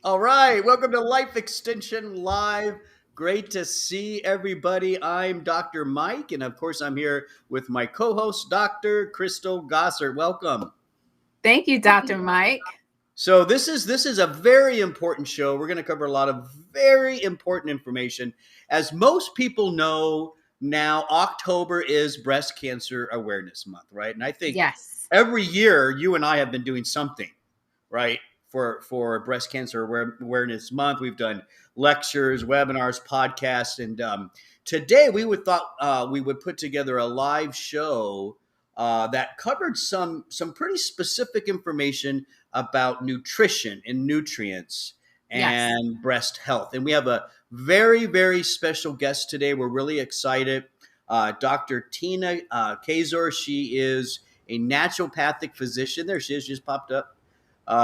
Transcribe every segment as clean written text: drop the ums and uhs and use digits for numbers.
All right, welcome to Life Extension Live. Great to see everybody. I'm Dr. Mike, and of course, I'm here with my co-host, Dr. Crystal Gossert. Welcome. Thank you, Dr. Mike. So this is a very important show. We're going to cover a lot of very important information. As most people know now, October is Breast Cancer Awareness Month, right? And I think Yes. every year you and I have been doing something, right? For Breast Cancer Awareness Month, we've done lectures, webinars, podcasts, and today we would put together a live show that covered some pretty specific information about nutrition and nutrients Yes. and breast health. And we have a very, very special guest today. We're really excited. Dr. Tina Kaczor. She is a naturopathic physician. There she is, just popped up.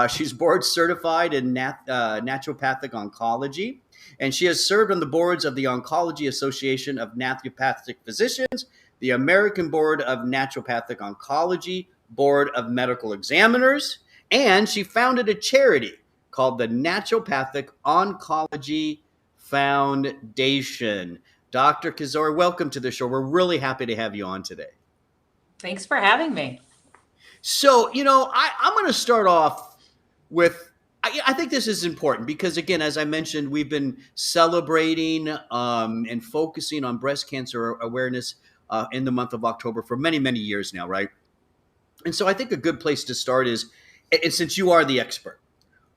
She's board certified in naturopathic oncology, and she has served on the boards of the Oncology Association of Naturopathic Physicians, the American Board of Naturopathic Oncology, Board of Medical Examiners, and she founded a charity called the Naturopathic Oncology Foundation. Dr. Kaczor, welcome to the show. We're really happy to have you on today. Thanks for having me. So, I'm going to start off with, I think this is important because, again, as I mentioned, we've been celebrating and focusing on breast cancer awareness in the month of October for many, many years now, right? And so I think a good place to start is, and since you are the expert,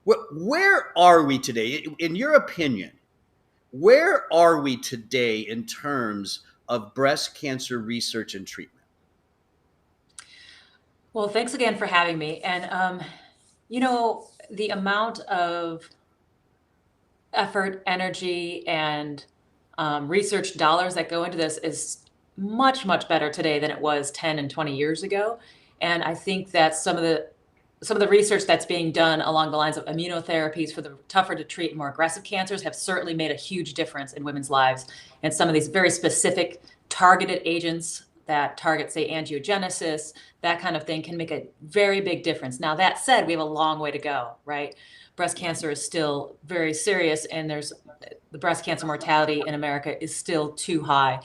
where are we today? In your opinion, where are we today in terms of breast cancer research and treatment? Well, thanks again for having me. And, the amount of effort, energy, and research dollars that go into this is much, much better today than it was 10 and 20 years ago. And I think that some of the research that's being done along the lines of immunotherapies for the tougher to treat, more aggressive cancers have certainly made a huge difference in women's lives. And some of these very specific targeted agents that target, say, angiogenesis, that kind of thing can make a very big difference. Now, that said, we have a long way to go, right? Breast cancer is still very serious, and the breast cancer mortality in America is still too high.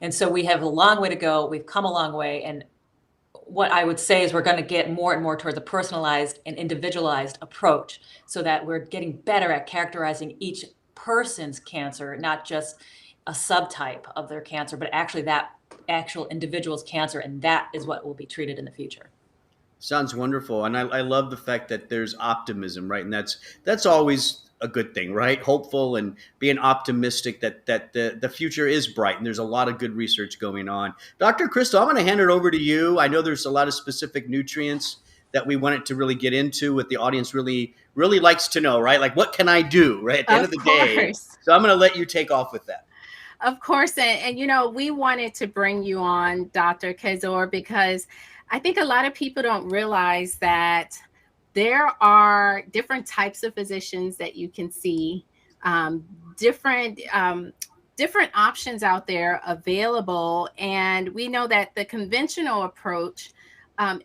And so we have a long way to go. We've come a long way. And what I would say is we're going to get more and more towards a personalized and individualized approach so that we're getting better at characterizing each person's cancer, not just a subtype of their cancer, but actually that actual individual's cancer. And that is what will be treated in the future. Sounds wonderful. And I love the fact that there's optimism, right? And that's always a good thing, right? Hopeful and being optimistic that the future is bright and there's a lot of good research going on. Dr. Crystal, I'm going to hand it over to you. I know there's a lot of specific nutrients that we wanted to really get into, what the audience really, really likes to know, right? Like, what can I do, right? At the end of the day. So I'm going to let you take off with that. Of course. And we wanted to bring you on, Dr. Kaczor, because I think a lot of people don't realize that there are different types of physicians that you can see, different options out there available. And we know that the conventional approach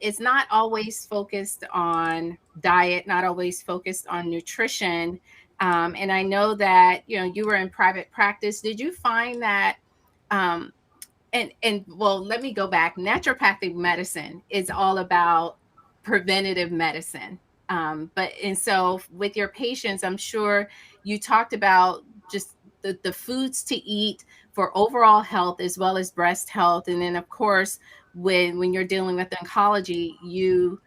is not always focused on diet, not always focused on nutrition. And I know that, you were in private practice. Did you find that, well, let me go back. Naturopathic medicine is all about preventative medicine. So with your patients, I'm sure you talked about just the foods to eat for overall health as well as breast health. And then, of course, when you're dealing with oncology, you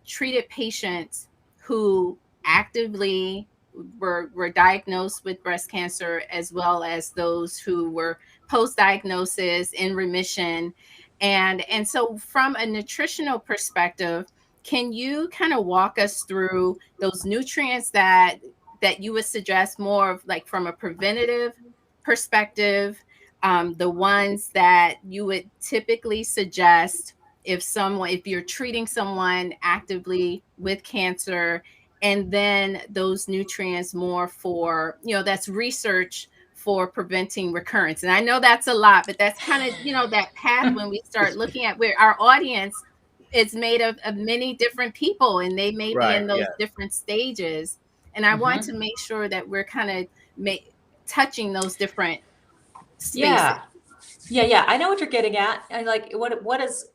treated patients who actively were diagnosed with breast cancer, as well as those who were post-diagnosis in remission. And so from a nutritional perspective, can you kind of walk us through those nutrients that you would suggest more of, like, from a preventative perspective, the ones that you would typically suggest if you're treating someone actively with cancer, and then those nutrients more for, that's research for preventing recurrence? And I know that's a lot, but that's kind of, that path when we start looking at where our audience is made of many different people, and they may be in those different stages. And I want to make sure that we're kind of touching those different spaces. Yeah. I know what you're getting at. And like, what is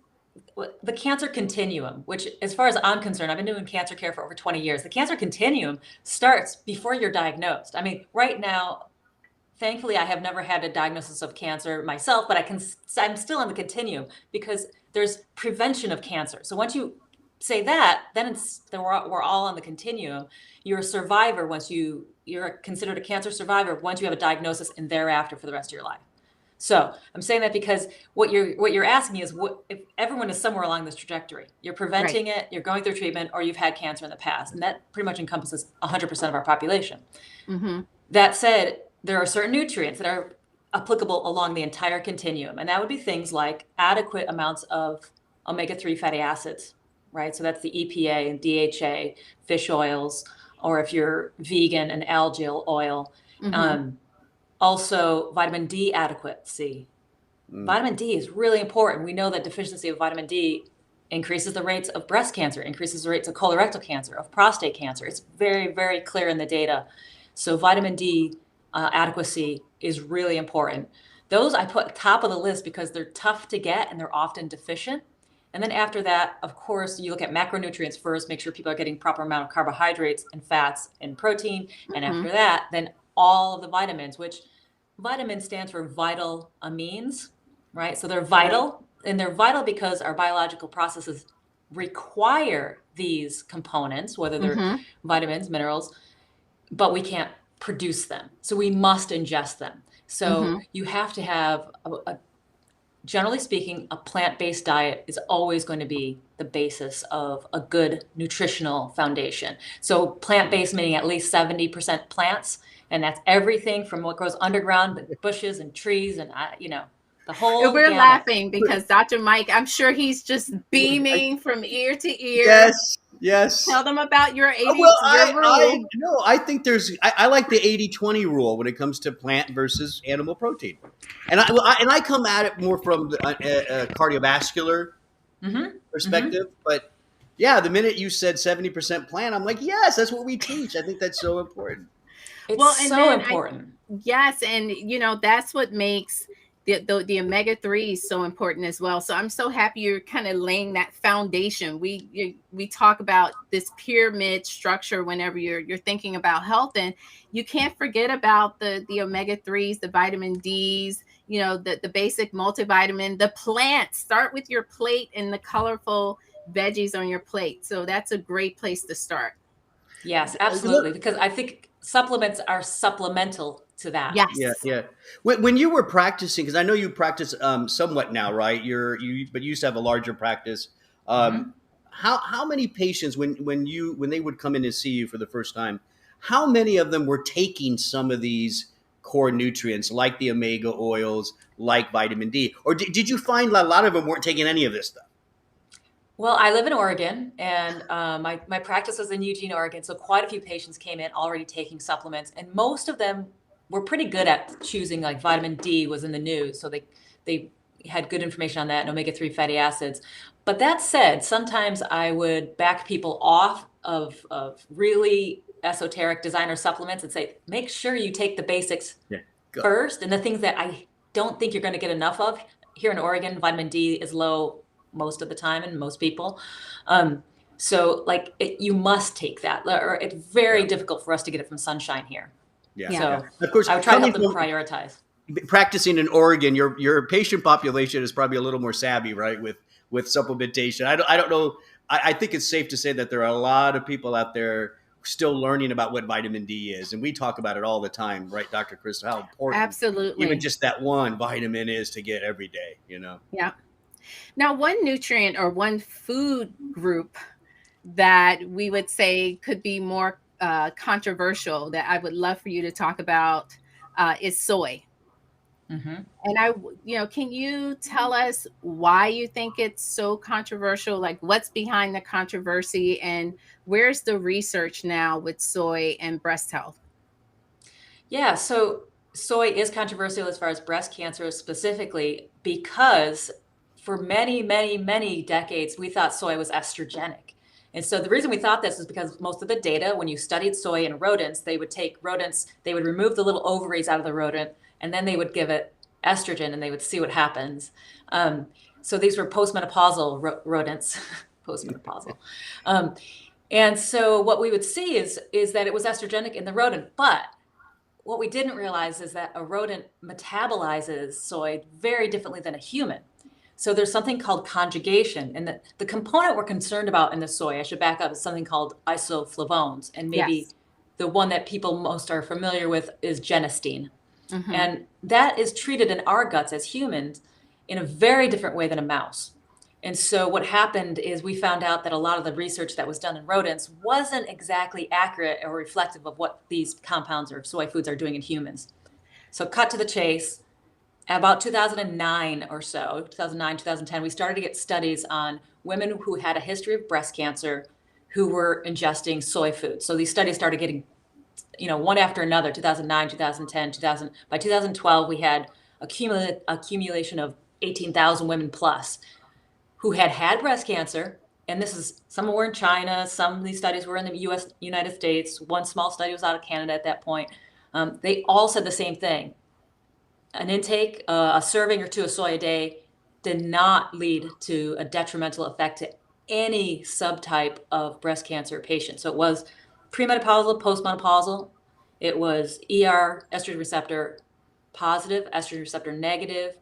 the cancer continuum, which as far as I'm concerned, I've been doing cancer care for over 20 years. The cancer continuum starts before you're diagnosed. I mean, right now, thankfully, I have never had a diagnosis of cancer myself, but I'm still on the continuum because there's prevention of cancer. So once you say that, then we're all on the continuum. You're a survivor you're considered a cancer survivor once you have a diagnosis and thereafter for the rest of your life. So I'm saying that because what you're asking is what if everyone is somewhere along this trajectory. You're preventing it, you're going through treatment, or you've had cancer in the past, and that pretty much encompasses 100% of our population. That said, there are certain nutrients that are applicable along the entire continuum, and that would be things like adequate amounts of omega-3 fatty acids, right? So that's the EPA and DHA, fish oils, or if you're vegan, an algal oil. Also, vitamin D adequacy. Vitamin D is really important. We know that deficiency of vitamin D increases the rates of breast cancer, increases the rates of colorectal cancer, of prostate cancer. It's very, very clear in the data. So vitamin D adequacy is really important. Those I put top of the list because they're tough to get and they're often deficient. And then after that, of course, you look at macronutrients first, make sure people are getting proper amount of carbohydrates and fats and protein. And after that, then all of the vitamins, which vitamin stands for vital amines, right? So they're vital, and they're vital because our biological processes require these components, whether they're vitamins, minerals, but we can't produce them. So we must ingest them. So you have to have, generally speaking, a plant-based diet is always going to be the basis of a good nutritional foundation. So plant-based meaning at least 70% plants, and that's everything from what grows underground, bushes and trees, and the whole. And we're gamut. laughing because Dr. Mike, I'm sure he's just beaming from ear to ear. Yes. Tell them about your 80 Well, rule. I think I like the 80-20 rule when it comes to plant versus animal protein. And I come at it more from a cardiovascular perspective. But yeah, the minute you said 70% plant, I'm like, yes, that's what we teach. I think that's so important. It's so important. Yes. And, that's what makes the omega-3 is so important as well. So I'm so happy you're kind of laying that foundation. We talk about this pyramid structure whenever you're thinking about health, and you can't forget about the omega-3s, the vitamin Ds, the basic multivitamin, the plants. Start with your plate and the colorful veggies on your plate. So that's a great place to start. Yes, absolutely. Because I think supplements are supplemental to that. Yes. Yeah. When you were practicing, because I know you practice somewhat now, right? But you used to have a larger practice. How many patients when they would come in and see you for the first time, how many of them were taking some of these core nutrients like the omega oils, like vitamin D, or did you find a lot of them weren't taking any of this stuff? Well, I live in Oregon, and my practice was in Eugene, Oregon. So quite a few patients came in already taking supplements, and most of them were pretty good at choosing. Like vitamin D was in the news, so they had good information on that, and omega-3 fatty acids. But that said, sometimes I would back people off of really esoteric designer supplements and say, make sure you take the basics first, and the things that I don't think you're going to get enough of. Here in Oregon, vitamin D is low most of the time in most people. So you must take that, or it's very difficult for us to get it from sunshine here. So of course, I would try to help them prioritize. Practicing in Oregon, your patient population is probably a little more savvy, right? With supplementation. I don't know. I think it's safe to say that there are a lot of people out there still learning about what vitamin D is. And we talk about it all the time, right, Dr. Chris, how important even just that one vitamin is to get every day, Yeah. Now, one nutrient or one food group that we would say could be more controversial that I would love for you to talk about is soy. And can you tell us why you think it's so controversial? Like, what's behind the controversy, and where's the research now with soy and breast health? Yeah, so soy is controversial as far as breast cancer specifically, because for many, many, many decades, we thought soy was estrogenic. And so the reason we thought this is because most of the data, when you studied soy in rodents, they would remove the little ovaries out of the rodent, and then they would give it estrogen, and they would see what happens. So these were postmenopausal rodents, postmenopausal. And so what we would see is that it was estrogenic in the rodent, but what we didn't realize is that a rodent metabolizes soy very differently than a human. So there's something called conjugation, and the component we're concerned about in the soy, I should back up, is something called isoflavones, and maybe the one that people most are familiar with is genistein. Mm-hmm. And that is treated in our guts as humans in a very different way than a mouse. And so what happened is we found out that a lot of the research that was done in rodents wasn't exactly accurate or reflective of what these compounds or soy foods are doing in humans. So cut to the chase, about 2009 or so, 2009, 2010, we started to get studies on women who had a history of breast cancer who were ingesting soy foods. So these studies started getting, one after another, 2009, 2010, by 2012, we had accumulation of 18,000 women plus who had breast cancer. And some were in China, some of these studies were in the United States. One small study was out of Canada at that point. They all said the same thing. An intake, a serving or two of soy a day did not lead to a detrimental effect to any subtype of breast cancer patient. So it was premenopausal, postmenopausal. It was ER, estrogen receptor positive, estrogen receptor negative,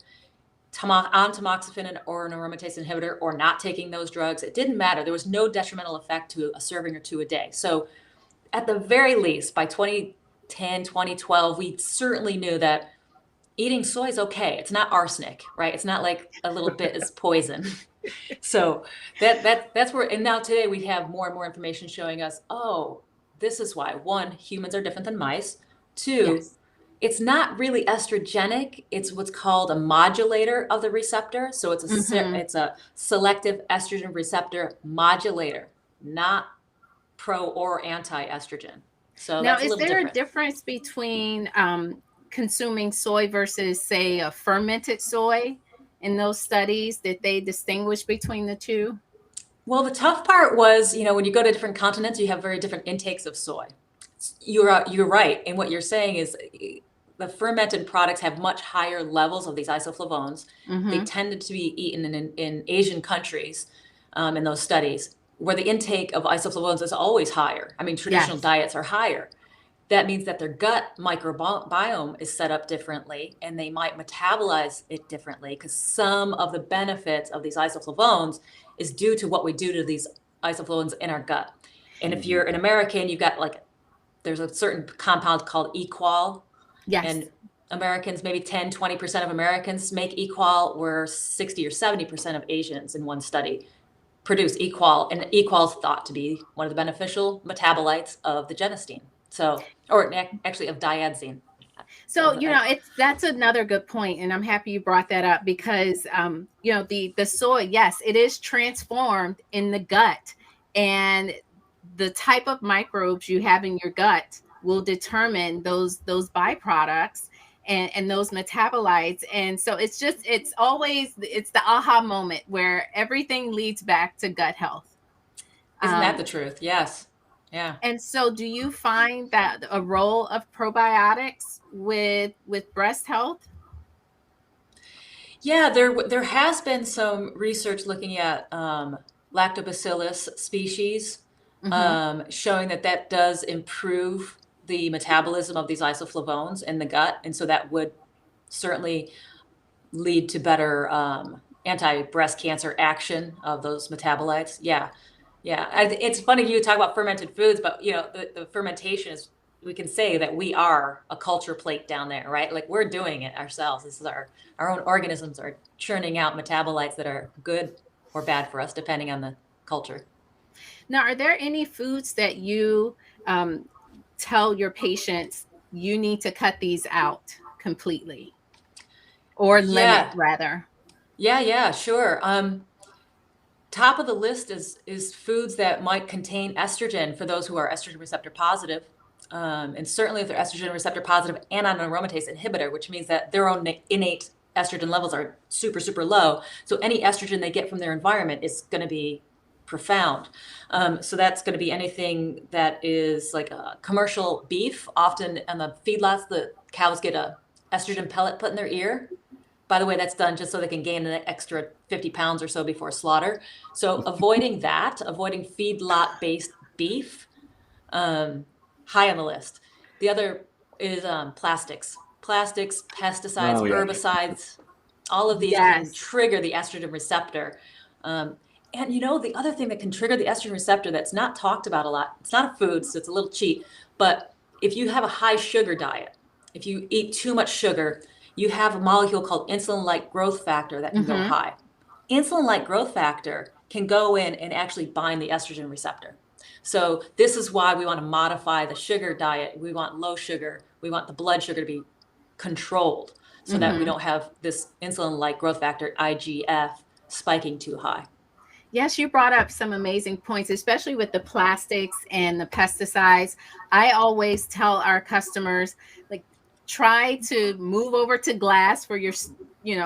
on tamoxifen or an aromatase inhibitor, or not taking those drugs. It didn't matter. There was no detrimental effect to a serving or two a day. So at the very least, by 2010, 2012, we certainly knew that eating soy is okay. It's not arsenic, right? It's not like a little bit is poison. So that's where, and now today we have more and more information showing us, this is why. One, humans are different than mice. Two, it's not really estrogenic. It's what's called a modulator of the receptor. So it's a selective estrogen receptor modulator, not pro or anti-estrogen. So now, that's is there a difference between consuming soy versus, say, a fermented soy in those studies? Did they distinguish between the two? Well, the tough part was, when you go to different continents, you have very different intakes of soy. You're right. And what you're saying is the fermented products have much higher levels of these isoflavones. Mm-hmm. They tended to be eaten in Asian countries in those studies, where the intake of isoflavones is always higher. I mean, traditional diets are higher. That means that their gut microbiome is set up differently, and they might metabolize it differently, because some of the benefits of these isoflavones is due to what we do to these isoflavones in our gut. And if you're an American, you've got there's a certain compound called Equal. Yes. And Americans, maybe 10, 20% of Americans make Equal, where 60 or 70% of Asians in one study produce Equal. And Equal is thought to be one of the beneficial metabolites of the genistein. Or actually of diadzine. So, that's another good point. And I'm happy you brought that up, because, the soy, yes, it is transformed in the gut, and the type of microbes you have in your gut will determine those byproducts and those metabolites. And so it's the aha moment where everything leads back to gut health. Isn't that the truth? Yes. Yeah. And so do you find that a role of probiotics with breast health? Yeah, there has been some research looking at lactobacillus species, showing that does improve the metabolism of these isoflavones in the gut. And so that would certainly lead to better anti-breast cancer action of those metabolites. Yeah. Yeah. It's funny you talk about fermented foods, but the fermentation is, we can say that we are a culture plate down there, right? Like, we're doing it ourselves. This is our own organisms are churning out metabolites that are good or bad for us, depending on the culture. Now, are there any foods that you tell your patients you need to cut these out completely, or limit rather? Yeah, sure. Top of the list is foods that might contain estrogen for those who are estrogen receptor positive. And certainly if they're estrogen receptor positive and on an aromatase inhibitor, which means that their own innate estrogen levels are super, super low. So any estrogen they get from their environment is going to be profound. So that's going to be anything that is like a commercial beef. Often on the feedlots, the cows get a estrogen pellet put in their ear. By the way, that's done just so they can gain an extra 50 pounds or so before slaughter. So avoiding that, avoiding feedlot-based beef, high on the list. The other is plastics. Plastics, pesticides, Oh, yeah. herbicides, all of these can Yes. trigger the estrogen receptor. And the other thing that can trigger the estrogen receptor that's not talked about a lot, it's not a food, so it's a little cheat, but if you have a high sugar diet, if you eat too much sugar, you have a molecule called insulin-like growth factor that can go high. Insulin-like growth factor can go in and actually bind the estrogen receptor. So this is why we want to modify the sugar diet. We want low sugar. We want the blood sugar to be controlled so that we don't have this insulin-like growth factor, IGF, spiking too high. Yes, you brought up some amazing points, especially with the plastics and the pesticides. I always tell our customers, like, try to move over to glass for your,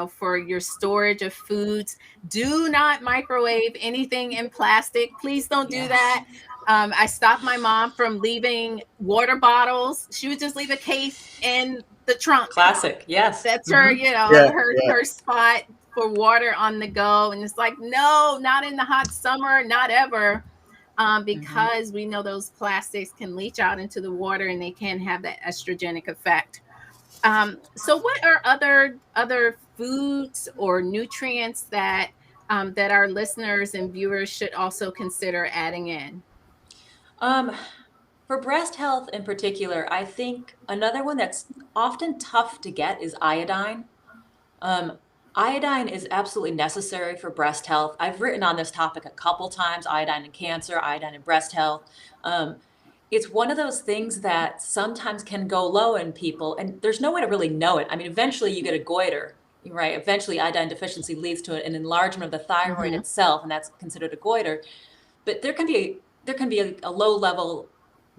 for your storage of foods. Do not microwave anything in plastic. Please don't do that. I stopped my mom from leaving water bottles. She would just leave a case in the trunk. Classic, yes. That's her, Yeah. her spot for water on the go. And it's like, no, not in the hot summer, not ever. Because we know those plastics can leach out into the water and they can have that estrogenic effect. So what are other foods or nutrients that that our listeners and viewers should also consider adding in? For breast health in particular, I think another one that's often tough to get is iodine. Iodine is absolutely necessary for breast health. I've written on this topic a couple times, iodine in cancer, iodine in breast health. It's one of those things that sometimes can go low in people, and there's no way to really know it. I mean, eventually you get a goiter, right? Eventually iodine deficiency leads to an enlargement of the thyroid itself, and that's considered a goiter. But there can be a low level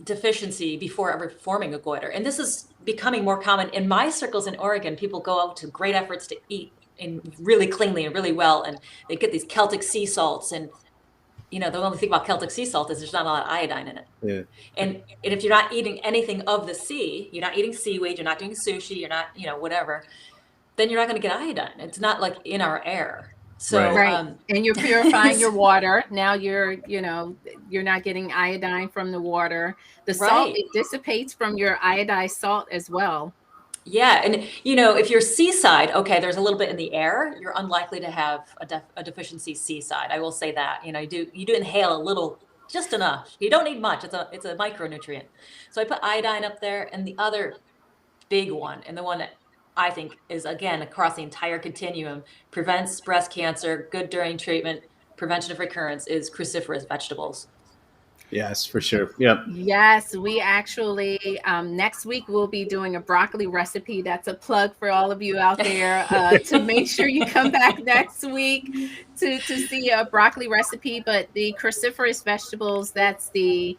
deficiency before ever forming a goiter. And this is becoming more common in my circles in Oregon. People go out to great efforts to eat and really cleanly and really well. And they get these Celtic sea salts. And, the only thing about Celtic sea salt is there's not a lot of iodine in it. Yeah. And if you're not eating anything of the sea, you're not eating seaweed, you're not doing sushi, you're not, whatever, then you're not going to get iodine. It's not like in our air. So, right. And you're purifying your water. Now you're not getting iodine from the water. The salt, it dissipates from your iodized salt as well. Yeah. And, if you're seaside, okay, there's a little bit in the air, you're unlikely to have a deficiency seaside. I will say that, you do inhale a little, just enough. You don't need much. It's a micronutrient. So I put iodine up there. And the other big one, and the one that I think is, again, across the entire continuum, prevents breast cancer, good during treatment, prevention of recurrence, is cruciferous vegetables. Yes, for sure. Yep. Yes, we actually, next week we'll be doing a broccoli recipe. That's a plug for all of you out there to make sure you come back next week to see a broccoli recipe. But the cruciferous vegetables, that's the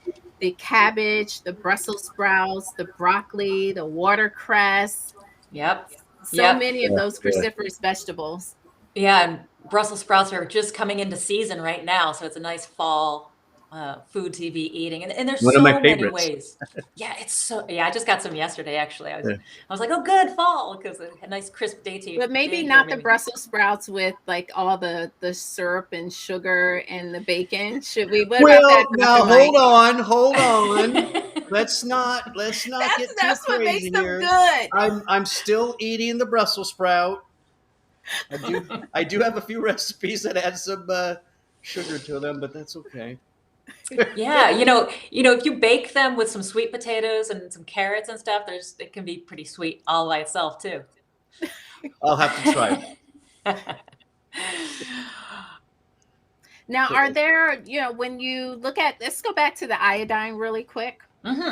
cabbage, the Brussels sprouts, the broccoli, the watercress. Yep. Many of those cruciferous vegetables. Yeah, and Brussels sprouts are just coming into season right now, so it's a nice fall food to be eating, and there's one so of my many favorites. ways. I just got some yesterday actually. I was like, oh, good, fall, because a nice crisp dainty. But maybe not the Brussels sprouts with like all the syrup and sugar and the bacon. Should we? What about that, now Mike? hold on. Let's not get too crazy here. Good. I'm still eating the Brussels sprout. I do have a few recipes that add some sugar to them, but that's okay. Yeah, if you bake them with some sweet potatoes and some carrots and stuff, it can be pretty sweet all by itself too. I'll have to try. Now, are there, when you look at, let's go back to the iodine really quick.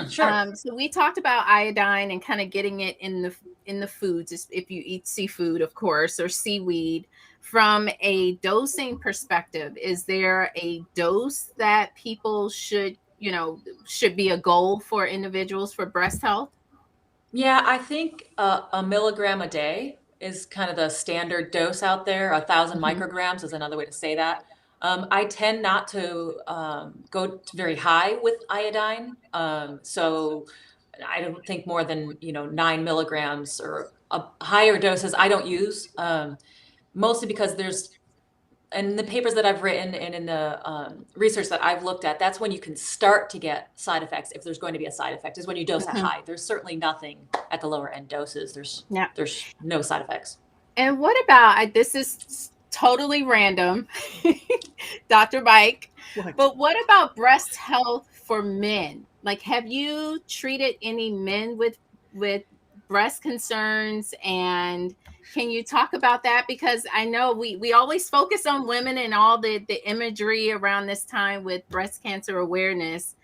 Sure. So we talked about iodine and kind of getting it in the foods, if you eat seafood, of course, or seaweed. From a dosing perspective, is there a dose that people should be a goal for individuals for breast health? Yeah, I think a milligram a day is kind of the standard dose out there. 1,000 micrograms is another way to say that. I tend not to go very high with iodine. So I don't think more than, 9 milligrams or higher doses I don't use, mostly because in the papers that I've written and in the research that I've looked at, that's when you can start to get side effects. If there's going to be a side effect, is when you dose at high. There's certainly nothing at the lower end doses. There's no side effects. And what about, this is totally random, Dr. Mike, but what about breast health for men? Like, have you treated any men with breast concerns, and can you talk about that? Because I know we always focus on women and all the imagery around this time with breast cancer awareness.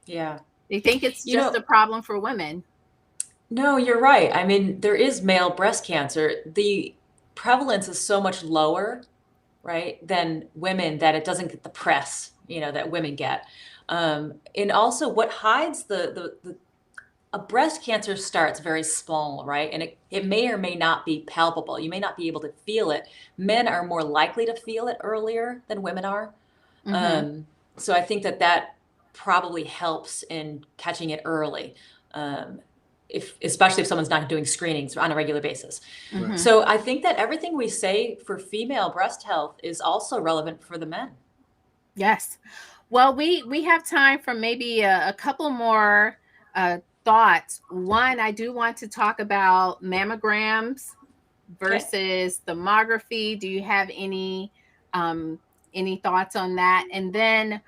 Yeah. They think it's just a problem for women. No, you're right. I mean, there is male breast cancer. The prevalence is so much lower, right, than women, that it doesn't get the press, that women get. And also what hides a breast cancer starts very small, right? And it may or may not be palpable. You may not be able to feel it. Men are more likely to feel it earlier than women are. So I think that probably helps in catching it early. Especially if someone's not doing screenings on a regular basis. So I think that everything we say for female breast health is also relevant for the men. Yes. Well, we have time for maybe a couple more thoughts. One, I do want to talk about mammograms versus thermography. Do you have any thoughts on that? And then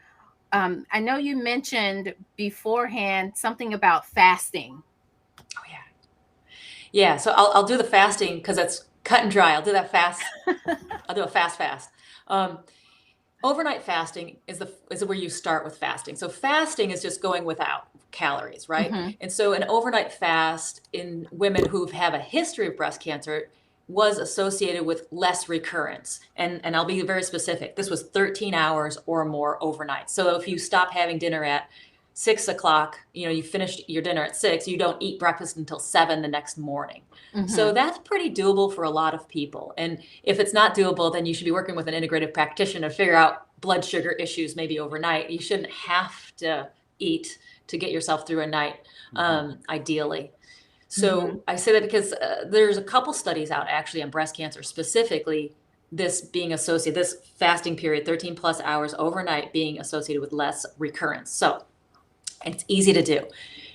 I know you mentioned beforehand something about fasting. Oh, yeah. Yeah, so I'll do the fasting because it's cut and dry. I'll do that fast. I'll do a fast. Overnight fasting is where you start with fasting. So fasting is just going without calories, right? And so an overnight fast in women who have a history of breast cancer was associated with less recurrence. And I'll be very specific. This was 13 hours or more overnight. So if you stop having dinner at 6 o'clock, you finished your dinner at 6, you don't eat breakfast until 7 the next morning. So that's pretty doable for a lot of people. And if it's not doable, then you should be working with an integrative practitioner to figure out blood sugar issues maybe overnight. You shouldn't have to eat to get yourself through a night, ideally. So I say that because there's a couple studies out actually on breast cancer, specifically this being associated, this fasting period, 13 plus hours overnight, being associated with less recurrence. So it's easy to do.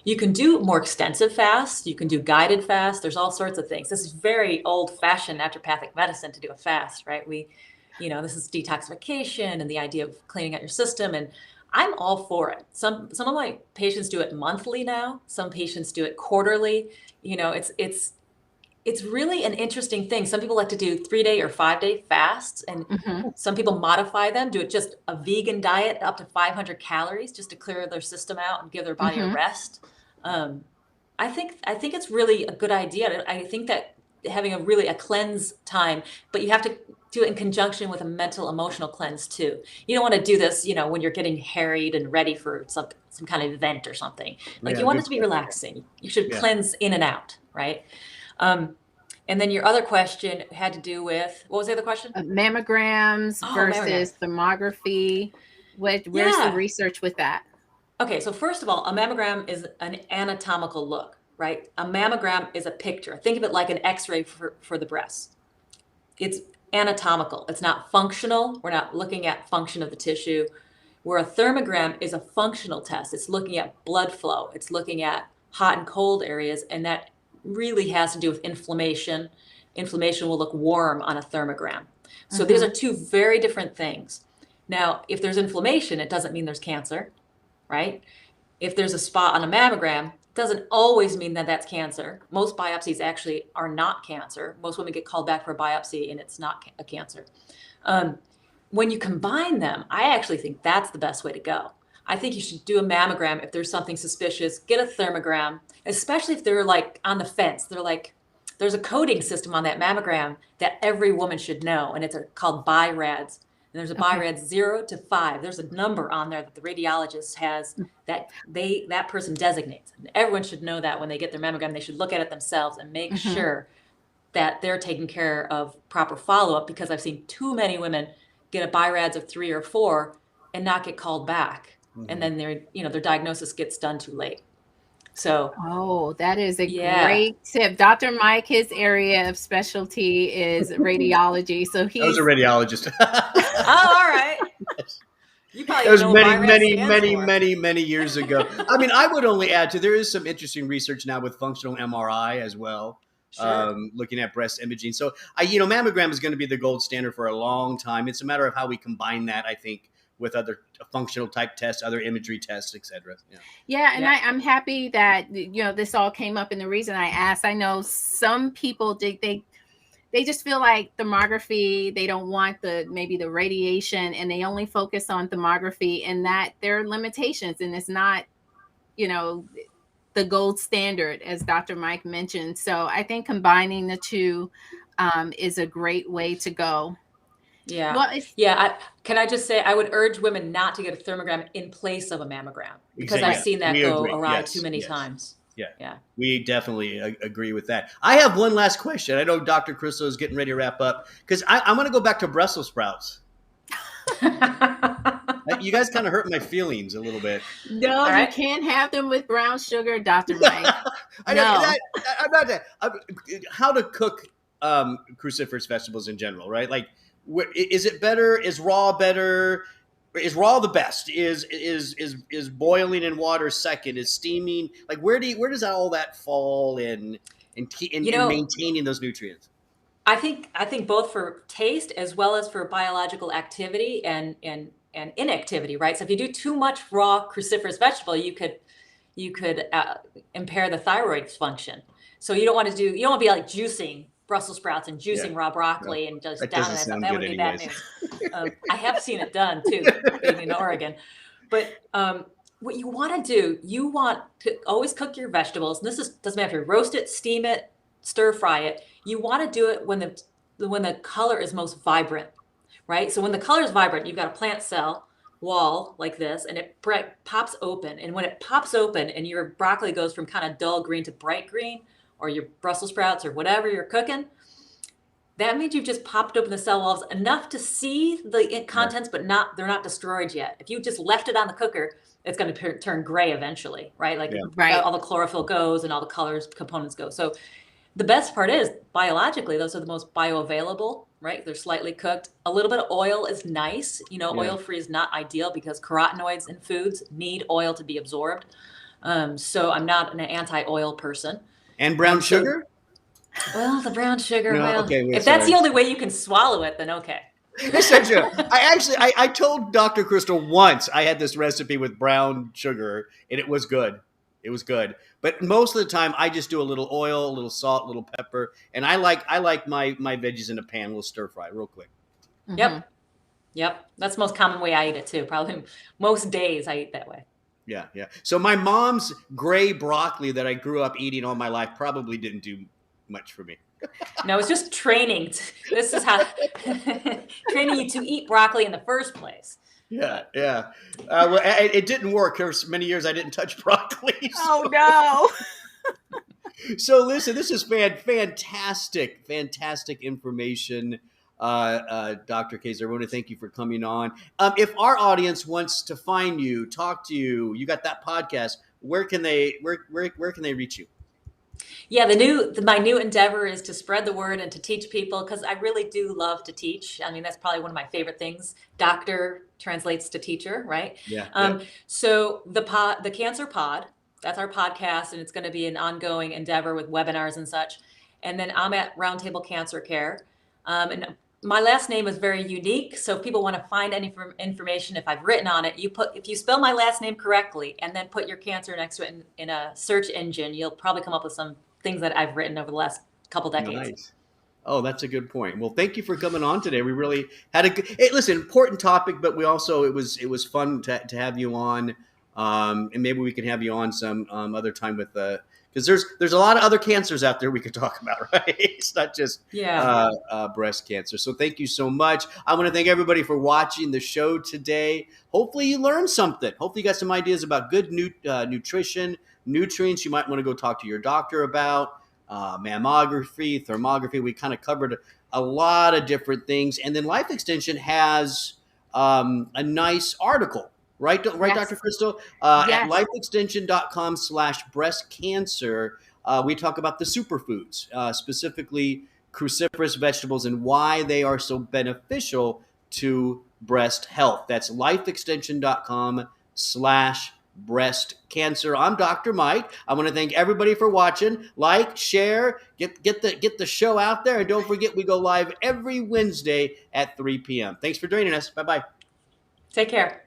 You can do more extensive fasts. You can do guided fasts. There's all sorts of things. This is very old-fashioned naturopathic medicine to do a fast, right? This is detoxification and the idea of cleaning out your system. And I'm all for it. Some of my patients do it monthly now. Some patients do it quarterly. It's really an interesting thing. Some people like to do 3-day or 5-day fasts, and some people modify them, do it just a vegan diet up to 500 calories just to clear their system out and give their body a rest. I think it's really a good idea. I think that having a cleanse time, but you have to do it in conjunction with a mental, emotional cleanse too. You don't want to do this, when you're getting harried and ready for some kind of event or something. You want it to be relaxing. You should cleanse in and out, right? And then your other question had to do with, what was the other question? Mammograms versus thermography. Where's the research with that? Okay, so first of all, a mammogram is an anatomical look, right? A mammogram is a picture. Think of it like an X-ray for the breast. It's anatomical. It's not functional. We're not looking at function of the tissue. Where a thermogram is a functional test. It's looking at blood flow. It's looking at hot and cold areas, and that really has to do with inflammation. Inflammation will look warm on a thermogram. So these are two very different things. Now, if there's inflammation, it doesn't mean there's cancer, right? If there's a spot on a mammogram, it doesn't always mean that that's cancer. Most biopsies actually are not cancer. Most women get called back for a biopsy and it's not a cancer. When you combine them, I actually think that's the best way to go. I think you should do a mammogram if there's something suspicious. Get a thermogram, especially if they're like on the fence. They're like, there's a coding system on that mammogram that every woman should know, and it's called BI-RADS. And there's a BI-RADS 0 to 5. There's a number on there that the radiologist has that person designates. And everyone should know that when they get their mammogram. They should look at it themselves and make sure that they're taking care of proper follow-up, because I've seen too many women get a BI-RADS of 3 or 4 and not get called back. And then their diagnosis gets done too late. So, oh, that is a great tip. Dr. Mike, his area of specialty is radiology. So I was a radiologist. Oh, all right. You probably That was know what many years ago. I mean, I would only add there is some interesting research now with functional MRI as well. Sure. Looking at breast imaging. So, mammogram is going to be the gold standard for a long time. It's a matter of how we combine that, I think, with other functional type tests, other imagery tests, et cetera. And I'm happy that, this all came up. And the reason I asked, I know some people, they just feel like thermography, they don't want maybe the radiation, and they only focus on thermography, and that there are limitations, and it's not, the gold standard, as Dr. Mike mentioned. So I think combining the two is a great way to go. Yeah. Well, can I just say, I would urge women not to get a thermogram in place of a mammogram, because Exactly. I've seen that go awry Yes, too many yes. times. Yeah. We definitely agree with that. I have one last question. I know Dr. Crystal is getting ready to wrap up, because I'm going to go back to Brussels sprouts. You guys kind of hurt my feelings a little bit. No, you can't have them with brown sugar, Dr. Mike. I'm not that. How to cook cruciferous vegetables in general, right? Like, is it better? Is raw better? Is raw the best? Is boiling in water second? Is steaming? Like, where does all that fall in maintaining those nutrients? I think both for taste as well as for biological activity and inactivity, right? So if you do too much raw cruciferous vegetable, you could impair the thyroid function. So you don't want to be like juicing Brussels sprouts and juicing raw broccoli and just down it. That would be bad news. I have seen it done too, being in Oregon. But what you want to do, you want to always cook your vegetables. And doesn't matter if you roast it, steam it, stir fry it. You want to do it when the color is most vibrant, right? So when the color is vibrant, you've got a plant cell wall like this, and it pops open. And when it pops open and your broccoli goes from kind of dull green to bright green, or your Brussels sprouts or whatever you're cooking, that means you've just popped open the cell walls enough to see the contents, but they're not destroyed yet. If you just left it on the cooker, it's going to turn gray eventually, right? Like all the chlorophyll goes and all the colors components go. So the best part is, biologically, those are the most bioavailable, right? They're slightly cooked. A little bit of oil is nice. Oil-free is not ideal because carotenoids in foods need oil to be absorbed. So I'm not an anti-oil person. And brown sugar? Well, the brown sugar, if that's the only way you can swallow it, then okay. I told Dr. Crystal once I had this recipe with brown sugar, and it was good. It was good. But most of the time, I just do a little oil, a little salt, a little pepper. And I like my veggies in a pan, a little stir fry real quick. Mm-hmm. Yep. That's the most common way I eat it too. Probably most days I eat that way. Yeah. So my mom's gray broccoli that I grew up eating all my life probably didn't do much for me. No, it's just training. This is how training you to eat broccoli in the first place. Yeah. Well, it didn't work. For many years I didn't touch broccoli. Oh no. So listen, this is fantastic information. Dr. Kaczor, I want to thank you for coming on. If our audience wants to find you, talk to you, you got that podcast, where can they reach you? Yeah, my new endeavor is to spread the word and to teach people, because I really do love to teach. I mean, that's probably one of my favorite things. Doctor translates to teacher, right? Yeah. So the Cancer Pod, that's our podcast, and it's going to be an ongoing endeavor with webinars and such. And then I'm at Roundtable Cancer Care. And my last name is very unique, so if people want to find any information, if I've written on it, if you spell my last name correctly and then put your cancer next to it in a search engine, you'll probably come up with some things that I've written over the last couple decades. Nice. Oh, that's a good point. Well, thank you for coming on today. We really had important topic, but we also it was fun to have you on, and maybe we can have you on some other time with because there's a lot of other cancers out there we could talk about, right? It's not just breast cancer. So thank you so much. I want to thank everybody for watching the show today. Hopefully you learned something. Hopefully you got some ideas about good nutrition, nutrients you might want to go talk to your doctor about, mammography, thermography. We kind of covered a lot of different things. And then Life Extension has a nice article, right? Right, Yes. Dr. Crystal? At Yes. lifeextension.com/breast cancer, we talk about the superfoods, specifically cruciferous vegetables and why they are so beneficial to breast health. That's lifeextension.com/breast cancer. I'm Dr. Mike. I want to thank everybody for watching. Like, share, get the show out there, and don't forget we go live every Wednesday at 3 p.m. Thanks for joining us. Bye-bye. Take care.